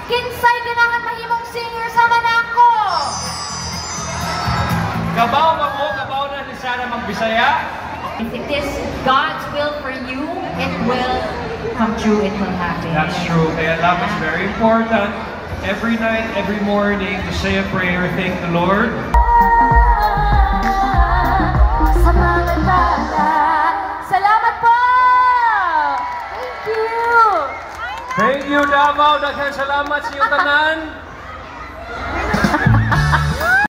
Kinsay ganahan mahimong singer sa manako? Kabaw ba mo? Kabaw na ni Sarah Magbisaya? If it is God's will for you, it will come true, it will happen. That's true. Kaya love is very important. Every night, every morning, to say a prayer, thank the Lord. Salamat po! Thank you! Thank you, Davao. Daghang salamat sa iyong tanan.